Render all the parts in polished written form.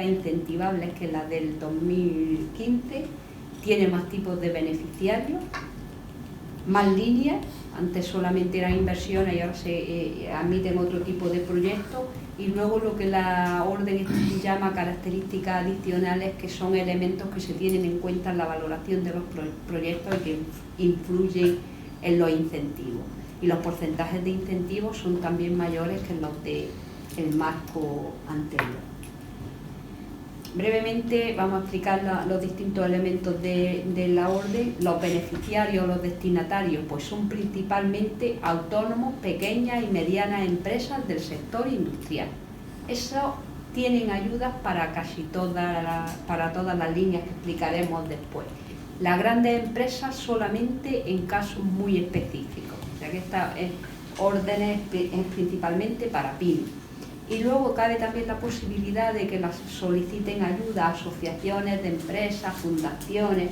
incentivables que la del 2015, tiene más tipos de beneficiarios, más líneas, antes solamente eran inversiones y ahora se admiten otro tipo de proyectos, y luego lo que la orden llama características adicionales, que son elementos que se tienen en cuenta en la valoración de los proyectos y que influyen en los incentivos. Y los porcentajes de incentivos son también mayores que los del marco anterior. Brevemente vamos a explicar los distintos elementos de la orden. Los beneficiarios, los destinatarios, pues son principalmente autónomos, pequeñas y medianas empresas del sector industrial. Esos tienen ayudas para casi todas las líneas que explicaremos después. Las grandes empresas solamente en casos muy específicos. O sea que esta orden es principalmente para pymes. Y luego cabe también la posibilidad de que las soliciten ayuda a asociaciones de empresas, fundaciones,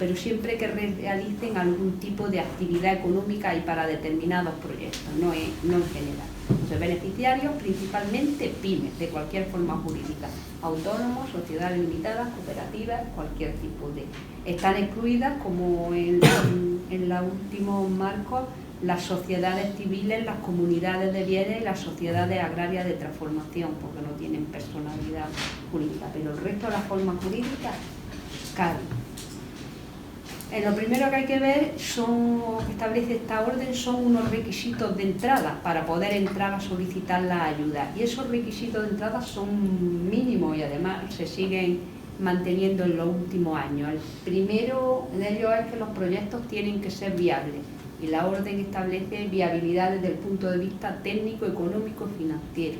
pero siempre que realicen algún tipo de actividad económica y para determinados proyectos, no en general. Entonces, beneficiarios principalmente pymes, de cualquier forma jurídica, autónomos, sociedades limitadas, cooperativas, cualquier tipo de... Están excluidas, como en los últimos marcos, las sociedades civiles, las comunidades de bienes y las sociedades agrarias de transformación, porque no tienen personalidad jurídica, pero el resto de las formas jurídicas caben. Lo primero que hay que ver que establece esta orden son unos requisitos de entrada para poder entrar a solicitar la ayuda, y esos requisitos de entrada son mínimos y además se siguen manteniendo en los últimos años. El primero de ellos es que los proyectos tienen que ser viables, y la orden establece viabilidad desde el punto de vista técnico, económico y financiero.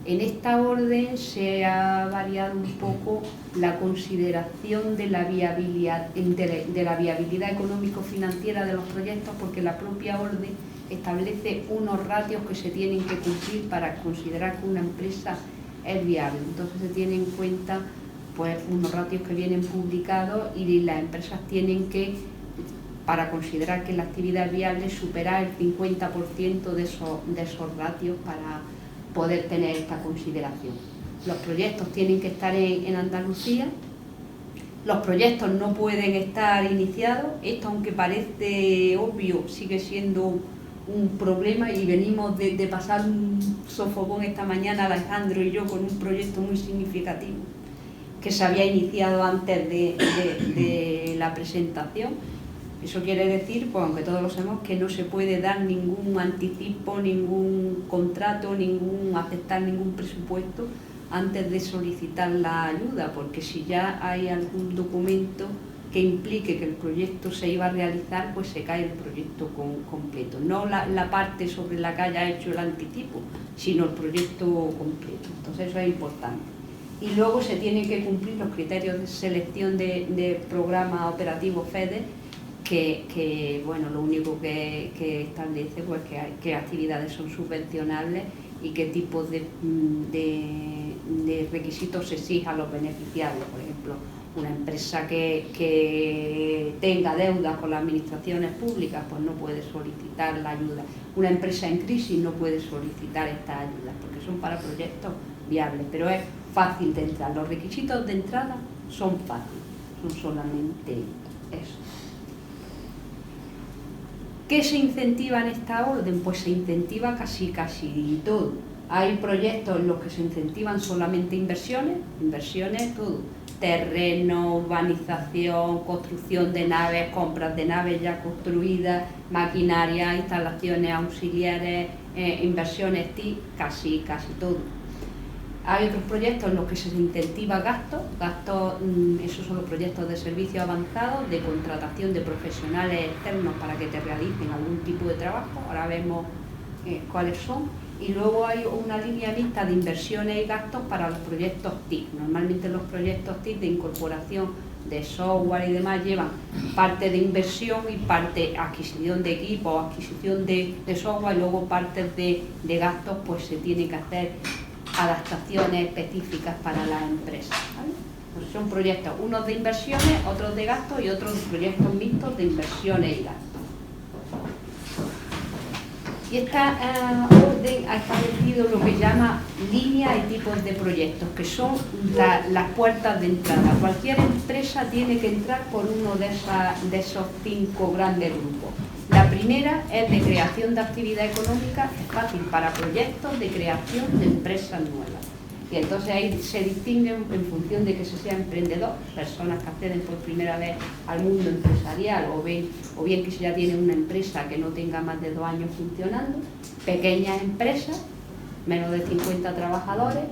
En esta orden se ha variado un poco la consideración de la viabilidad económico-financiera de los proyectos, porque la propia orden establece unos ratios que se tienen que cumplir para considerar que una empresa es viable. Entonces se tienen en cuenta pues unos ratios que vienen publicados, y las empresas tienen que, para considerar que la actividad es viable, superar el 50% de esos ratios para poder tener esta consideración. Los proyectos tienen que estar en Andalucía, los proyectos no pueden estar iniciados. Esto, aunque parece obvio, sigue siendo un problema, y venimos de pasar un sofocón esta mañana, Alejandro y yo, con un proyecto muy significativo que se había iniciado antes de la presentación. Eso quiere decir, pues, aunque todos lo sabemos, que no se puede dar ningún anticipo, ningún contrato, aceptar ningún presupuesto antes de solicitar la ayuda, porque si ya hay algún documento que implique que el proyecto se iba a realizar, pues se cae el proyecto completo. No la parte sobre la que haya hecho el anticipo, sino el proyecto completo. Entonces eso es importante. Y luego se tienen que cumplir los criterios de selección de programa operativo FEDER, que bueno, lo único que establece, pues, qué actividades son subvencionables y qué tipos de requisitos se exigen a los beneficiarios. Por ejemplo, una empresa que tenga deudas con las administraciones públicas, pues no puede solicitar la ayuda. Una empresa en crisis no puede solicitar estas ayudas, porque son para proyectos viables, pero es fácil de entrar. Los requisitos de entrada son fáciles, son solamente eso. ¿Qué se incentiva en esta orden? Pues se incentiva casi todo. Hay proyectos en los que se incentivan solamente inversiones, todo. Terreno, urbanización, construcción de naves, compras de naves ya construidas, maquinaria, instalaciones auxiliares, inversiones TIC, casi todo. Hay otros proyectos en los que se incentiva gastos, esos son los proyectos de servicios avanzados, de contratación de profesionales externos para que te realicen algún tipo de trabajo. Ahora vemos cuáles son. Y luego hay una línea mixta de inversiones y gastos para los proyectos TIC. Normalmente los proyectos TIC de incorporación de software y demás llevan parte de inversión y parte adquisición de equipos, adquisición de software, y luego partes de gastos, pues se tiene que hacer adaptaciones específicas para las empresas, ¿vale? Pues son proyectos, unos de inversiones, otros de gastos y otros proyectos mixtos de inversiones y gastos. Y esta orden ha establecido lo que llama líneas y tipos de proyectos, que son las puertas de entrada. Cualquier empresa tiene que entrar por uno de esos 5 grandes grupos. La primera es de creación de actividad económica, es fácil, para proyectos de creación de empresas nuevas. Y entonces ahí se distinguen en función de que se sea emprendedor, personas que acceden por primera vez al mundo empresarial o bien que se ya tiene una empresa que no tenga más de 2 años funcionando, pequeñas empresas, menos de 50 trabajadores,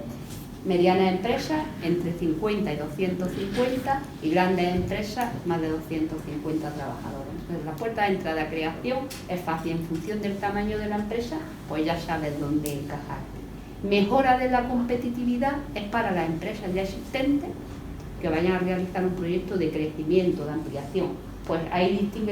medianas empresas entre 50 y 250 y grandes empresas más de 250 trabajadores. Entonces la puerta de entrada a creación es fácil, en función del tamaño de la empresa, pues ya sabes dónde encajar. Mejora de la competitividad es para las empresas ya existentes que vayan a realizar un proyecto de crecimiento, de ampliación. Pues ahí distingue